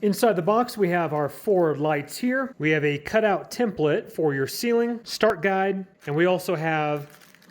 Inside the box, we have our 4 lights here. We have a cutout template for your ceiling, start guide, and we also have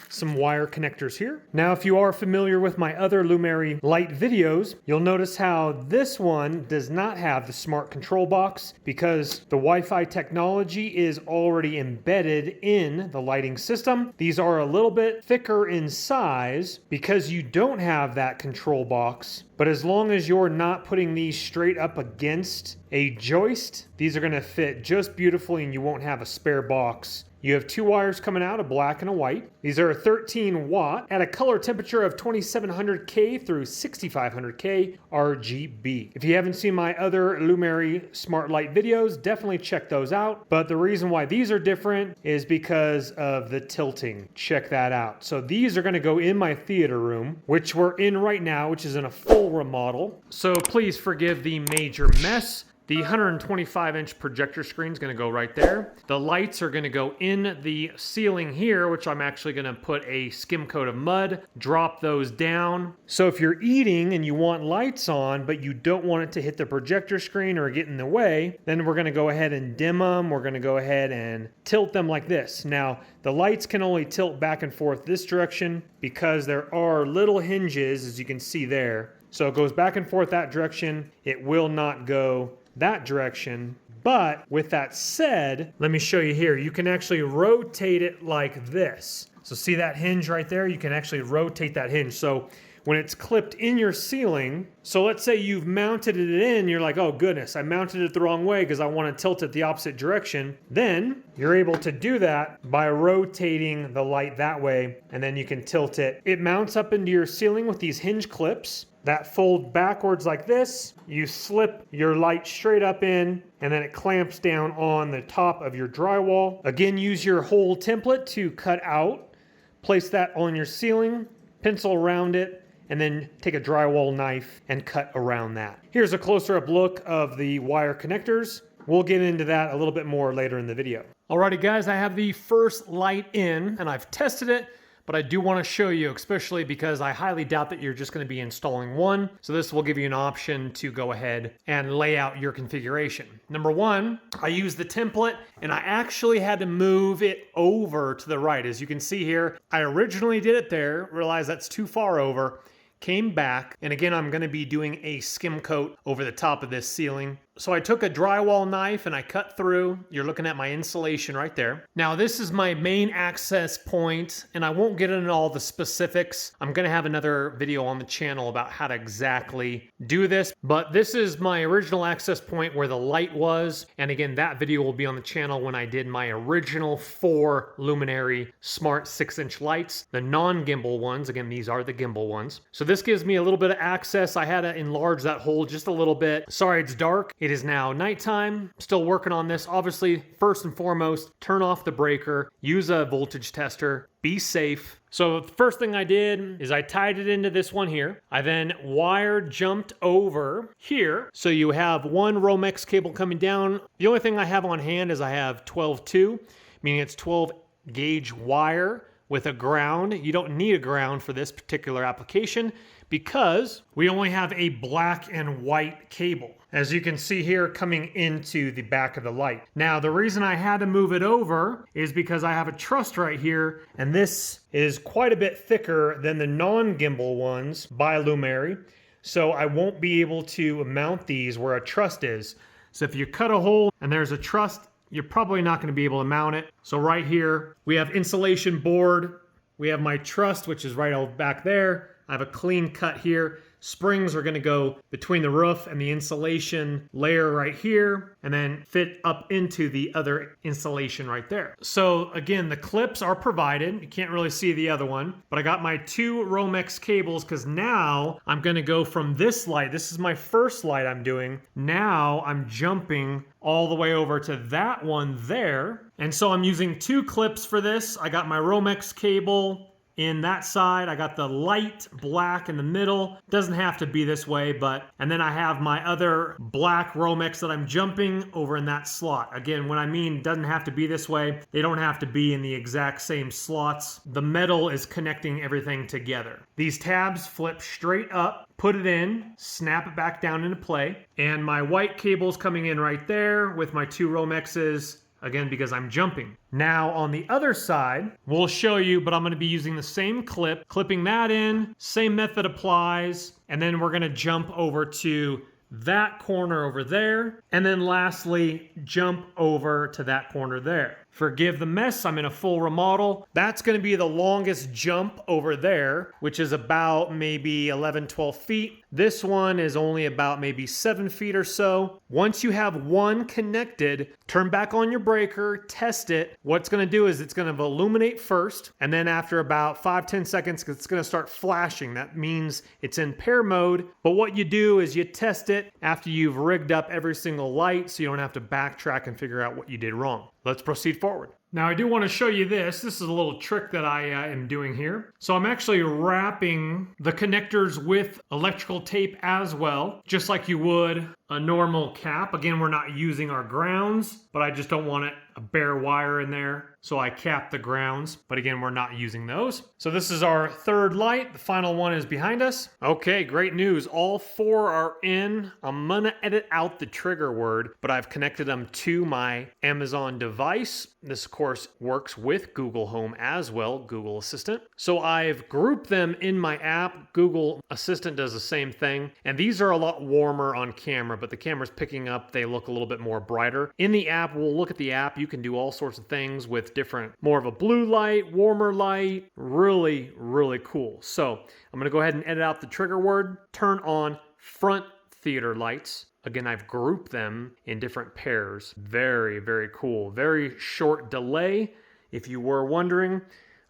some wire connectors here. Now, if you are familiar with my other Lumary light videos, you'll notice how this one does not have the smart control box because the Wi-Fi technology is already embedded in the lighting system. These are a little bit thicker in size because you don't have that control box. But as long as you're not putting these straight up against a joist, these are going to fit just beautifully and you won't have a spare box. You have 2 wires coming out, a black and a white. These are 13 watt at a color temperature of 2700K through 6500K RGB. If you haven't seen my other Lumary smart light videos, definitely check those out. But the reason why these are different is because of the tilting. Check that out. So these are going to go in my theater room, which we're in right now, which is in a full remodel. So please forgive the major mess. The 125-inch projector screen is going to go right there. The lights are going to go in the ceiling here, which I'm actually going to put a skim coat of mud, drop those down. So if you're eating and you want lights on, but you don't want it to hit the projector screen or get in the way, then we're going to go ahead and dim them. We're going to go ahead and tilt them like this. Now, the lights can only tilt back and forth this direction because there are little hinges, as you can see there. So it goes back and forth that direction. It will not go that direction. But with that said, let me show you here. You can actually rotate it like this. So see that hinge right there? You can actually rotate that hinge. So when it's clipped in your ceiling, so let's say you've mounted it in, you're like, oh goodness, I mounted it the wrong way because I want to tilt it the opposite direction. Then you're able to do that by rotating the light that way, and then you can tilt it. It mounts up into your ceiling with these hinge clips that fold backwards like this. You slip your light straight up in, and then it clamps down on the top of your drywall. Again, use your hole template to cut out. Place that on your ceiling, pencil around it, and then take a drywall knife and cut around that. Here's a closer up look of the wire connectors. We'll get into that a little bit more later in the video. Alrighty guys, I have the first light in and I've tested it, but I do want to show you, especially because I highly doubt that you're just going to be installing one. So this will give you an option to go ahead and lay out your configuration. Number one, I used the template and I actually had to move it over to the right. As you can see here, I originally did it there, realized that's too far over, came back, and again, I'm going to be doing a skim coat over the top of this ceiling. So I took a drywall knife and I cut through. You're looking at my insulation right there. Now this is my main access point, and I won't get into all the specifics. I'm going to have another video on the channel about how to exactly do this, but this is my original access point where the light was. And again, that video will be on the channel when I did my original 4 Luminary smart 6-inch lights, the non-gimbal ones. Again, these are the gimbal ones. So this gives me a little bit of access. I had to enlarge that hole just a little bit. Sorry, it's dark. It is now nighttime. Still working on this. Obviously, first and foremost, turn off the breaker, use a voltage tester, be safe. So the first thing I did is I tied it into this one here. I then wire jumped over here. So you have one Romex cable coming down. The only thing I have on hand is I have 12-2, meaning it's 12 gauge wire with a ground. You don't need a ground for this particular application because we only have a black and white cable, as you can see here, coming into the back of the light. Now, the reason I had to move it over is because I have a truss right here, and this is quite a bit thicker than the non-gimbal ones by Lumary, so I won't be able to mount these where a truss is. So if you cut a hole and there's a truss, you're probably not going to be able to mount it. So right here, we have insulation board. We have my truss, which is right over back there. I have a clean cut here. Springs are going to go between the roof and the insulation layer right here, and then fit up into the other insulation right there. So again, the clips are provided. You can't really see the other one, but I got my 2 Romex cables because now I'm going to go from this light. This is my first light I'm doing. Now I'm jumping all the way over to that one there. And so I'm using 2 clips for this. I got my Romex cable in that side. I got the light black in the middle. Doesn't have to be this way, and then I have my other black Romex that I'm jumping over in that slot. Again, when I mean doesn't have to be this way, they don't have to be in the exact same slots. The metal is connecting everything together. These tabs flip straight up, put it in, snap it back down into play, and my white cable's coming in right there with my two Romexes, again, because I'm jumping. Now on the other side, we'll show you, but I'm gonna be using the same clip, clipping that in, same method applies, and then we're gonna jump over to that corner over there, and then lastly, jump over to that corner there. Forgive the mess, I'm in a full remodel. That's gonna be the longest jump over there, which is about maybe 11, 12 feet. This one is only about maybe 7 feet or so. Once you have one connected, turn back on your breaker, test it. What it's gonna do is it's gonna illuminate first, and then after about 5, 10 seconds, it's gonna start flashing. That means it's in pair mode, but what you do is you test it after you've rigged up every single light so you don't have to backtrack and figure out what you did wrong. Let's proceed forward. Now I do want to show you this. This is a little trick that I am doing here. So I'm actually wrapping the connectors with electrical tape as well, just like you would a normal cap. Again, we're not using our grounds, but I just don't want a bare wire in there. So I cap the grounds, but again, we're not using those. So this is our third light. The final one is behind us. Okay, great news. All 4 are in. I'm gonna edit out the trigger word, but I've connected them to my Amazon device. This of course works with Google Home as well, Google Assistant. So I've grouped them in my app. Google Assistant does the same thing. And these are a lot warmer on camera, but the camera's picking up, they look a little bit more brighter. In the app, we'll look at the app. You can do all sorts of things with different, more of a blue light, warmer light, really, really cool. So I'm gonna go ahead and edit out the trigger word, turn on front theater lights. Again, I've grouped them in different pairs. Very, very cool. Very short delay. If you were wondering,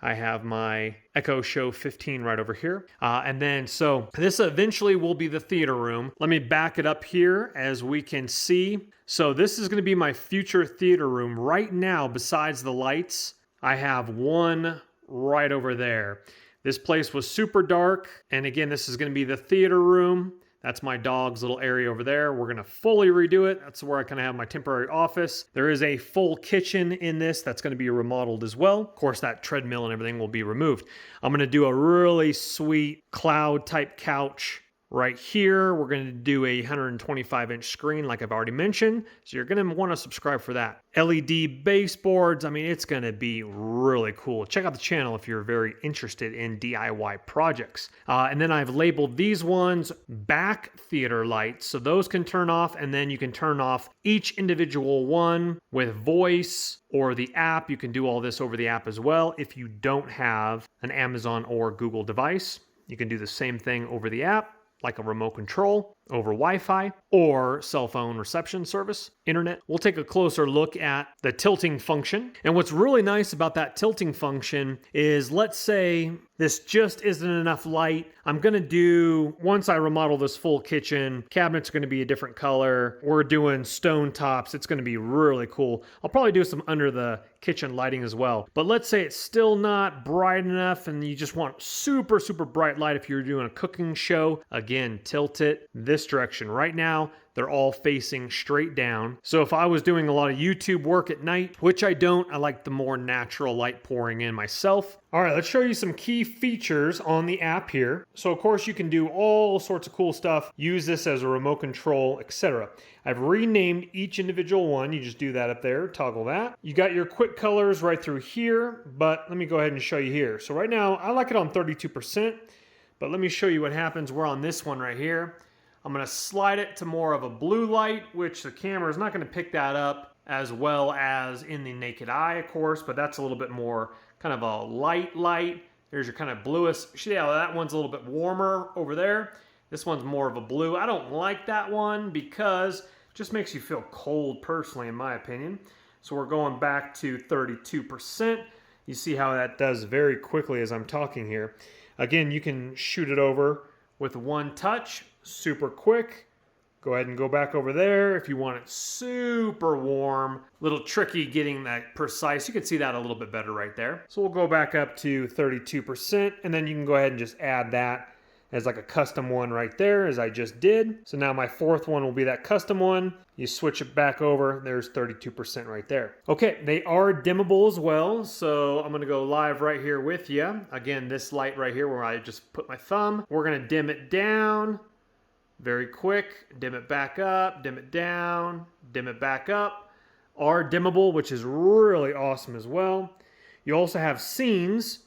I have my Echo Show 15 right over here. And then, so this eventually will be the theater room. Let me back it up here as we can see. So this is gonna be my future theater room. Right now, besides the lights, I have one right over there. This place was super dark. And again, this is gonna be the theater room. That's my dog's little area over there. We're gonna fully redo it. That's where I kind of have my temporary office. There is a full kitchen in this that's gonna be remodeled as well. Of course, that treadmill and everything will be removed. I'm gonna do a really sweet cloud type couch right here. We're going to do a 125-inch screen like I've already mentioned. So you're going to want to subscribe for that. LED baseboards. I mean, it's going to be really cool. Check out the channel if you're very interested in DIY projects. And then I've labeled these ones back theater lights. So those can turn off, and then you can turn off each individual one with voice or the app. You can do all this over the app as well. If you don't have an Amazon or Google device, you can do the same thing over the app, like a remote control over Wi-Fi or cell phone reception service, internet. We'll take a closer look at the tilting function. And what's really nice about that tilting function is, let's say this just isn't enough light. I'm gonna do, once I remodel this full kitchen, cabinets are gonna be a different color. We're doing stone tops. It's gonna be really cool. I'll probably do some under the kitchen lighting as well. But let's say it's still not bright enough and you just want super, super bright light if you're doing a cooking show. Again, tilt it this direction. Right now, they're all facing straight down. So if I was doing a lot of YouTube work at night, which I don't, I like the more natural light pouring in myself. All right, let's show you some key features on the app here. So of course you can do all sorts of cool stuff, use this as a remote control, etc. I've renamed each individual one. You just do that up there, toggle that. You got your quick colors right through here, but let me go ahead and show you here. So right now, I like it on 32%, but let me show you what happens. We're on this one right here. I'm gonna slide it to more of a blue light, which the camera is not gonna pick that up as well as in the naked eye, of course, but that's a little bit more kind of a light. There's your kind of bluest. Yeah, that one's a little bit warmer over there. This one's more of a blue. I don't like that one because it just makes you feel cold personally, in my opinion. So we're going back to 32%. You see how that does very quickly as I'm talking here. Again, you can shoot it over with one touch, super quick. Go ahead and go back over there. If you want it super warm, a little tricky getting that precise. You can see that a little bit better right there. So we'll go back up to 32%, and then you can go ahead and just add that as like a custom one right there, as I just did. So now my fourth one will be that custom one. You switch it back over, there's 32% right there. Okay, they are dimmable as well, so I'm gonna go live right here with you. Again, this light right here where I just put my thumb, we're gonna dim it down very quick, dim it back up, dim it down, dim it back up. Are dimmable, which is really awesome as well. You also have scenes,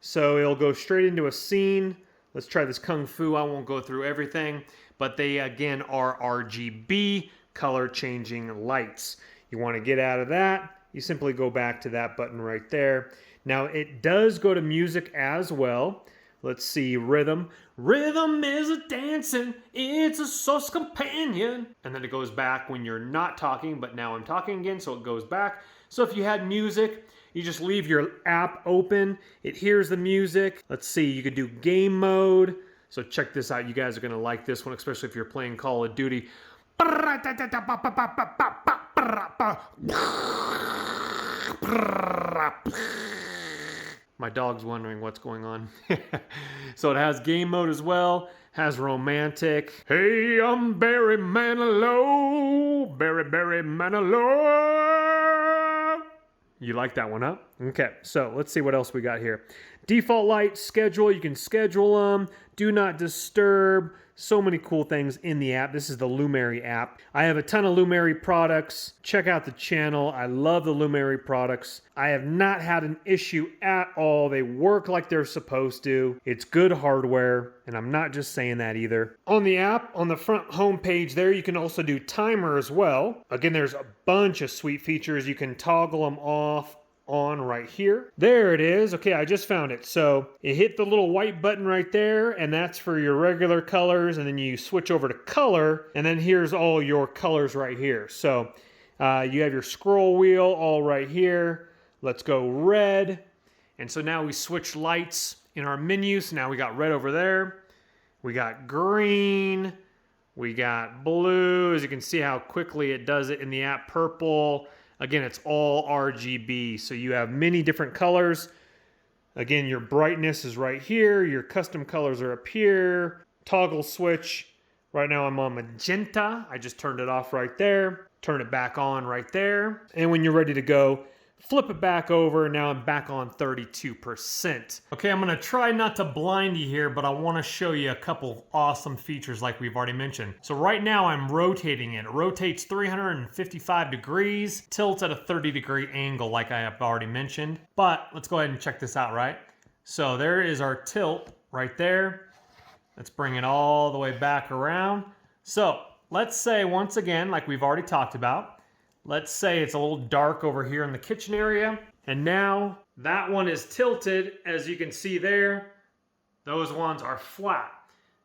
so it'll go straight into a scene. Let's try this Kung Fu. I won't go through everything, but they again are RGB, color changing lights. You want to get out of that, you simply go back to that button right there. Now it does go to music as well. Let's see, rhythm. Rhythm is a dancing, it's a source companion. And then it goes back when you're not talking, but now I'm talking again, so it goes back. So if you had music, you just leave your app open, it hears the music. Let's see, you could do game mode. So check this out, you guys are gonna like this one, especially if you're playing Call of Duty. My dog's wondering what's going on. So it has game mode as well, has romantic. Hey, I'm Barry Manilow, Barry Manilow. You like that one, huh? Okay, so let's see what else we got here. Default light, schedule, you can schedule them. Do not disturb. So many cool things in the app. This is the Lumary app. I have a ton of Lumary products. Check out the channel. I love the Lumary products. I have not had an issue at all. They work like they're supposed to. It's good hardware, and I'm not just saying that either. On the app, on the front home page there, you can also do timer as well. Again, there's a bunch of sweet features. You can toggle them off, on right here. There it is. Okay, I just found it. So it hit the little white button right there, and that's for your regular colors, and then you switch over to color, and then here's all your colors right here. So you have your scroll wheel all right here. Let's go red. And so now we switch lights in our menu. So now we got red over there. We got green. We got blue. As you can see how quickly it does it in the app. Purple. Again, it's all RGB, so you have many different colors. Again, your brightness is right here. Your custom colors are up here. Toggle switch. Right now I'm on magenta. I just turned it off right there. Turn it back on right there. And when you're ready to go, flip it back over. Now I'm back on 32%. Okay, I'm gonna try not to blind you here, but I wanna show you a couple awesome features like we've already mentioned. So right now I'm rotating it. It rotates 355 degrees, tilts at a 30-degree angle like I have already mentioned. But let's go ahead and check this out, right? So there is our tilt right there. Let's bring it all the way back around. So let's say once again, like we've already talked about, let's say it's a little dark over here in the kitchen area. And now that one is tilted. As you can see there, those ones are flat.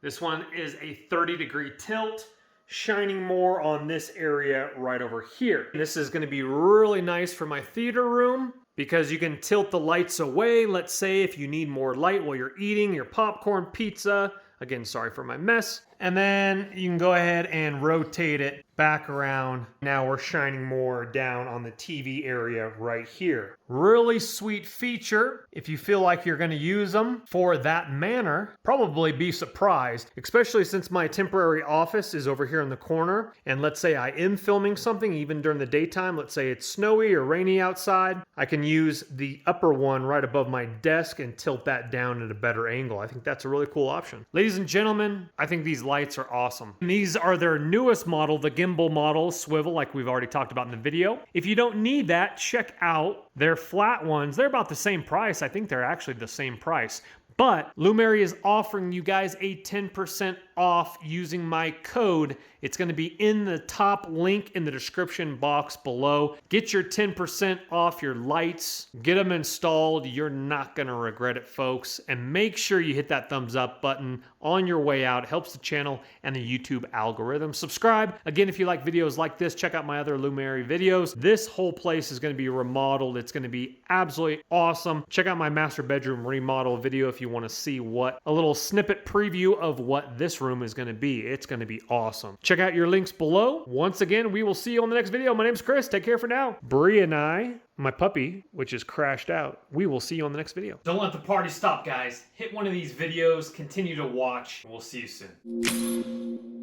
This one is a 30-degree tilt, shining more on this area right over here. This is gonna be really nice for my theater room because you can tilt the lights away. Let's say if you need more light while you're eating your popcorn pizza. Again, sorry for my mess. And then you can go ahead and rotate it back around. Now we're shining more down on the TV area right here. Really sweet feature. If you feel like you're gonna use them for that manner, probably be surprised, especially since my temporary office is over here in the corner. And let's say I am filming something even during the daytime. Let's say it's snowy or rainy outside. I can use the upper one right above my desk and tilt that down at a better angle. I think that's a really cool option. Ladies and gentlemen, I think these lights are awesome. And these are their newest model, the Gimbal model, swivel, like we've already talked about in the video. If you don't need that, check out their flat ones. They're about the same price. I think they're actually the same price. But Lumary is offering you guys a 10% off using my code. It's going to be in the top link in the description box below. Get your 10% off your lights. Get them installed. You're not going to regret it, folks. And make sure you hit that thumbs up button on your way out. It helps the channel and the YouTube algorithm. Subscribe. Again, if you like videos like this, check out my other Lumary videos. This whole place is going to be remodeled. It's going to be absolutely awesome. Check out my master bedroom remodel video if you want to see what a little snippet preview of what this room is going to be. It's going to be awesome. Check out your links below. Once again, we will see you on the next video. My name's Chris. Take care for now. Bree and I, my puppy, which is crashed out, we will see you on the next video. Don't let the party stop, guys. Hit one of these videos, continue to watch, and we'll see you soon.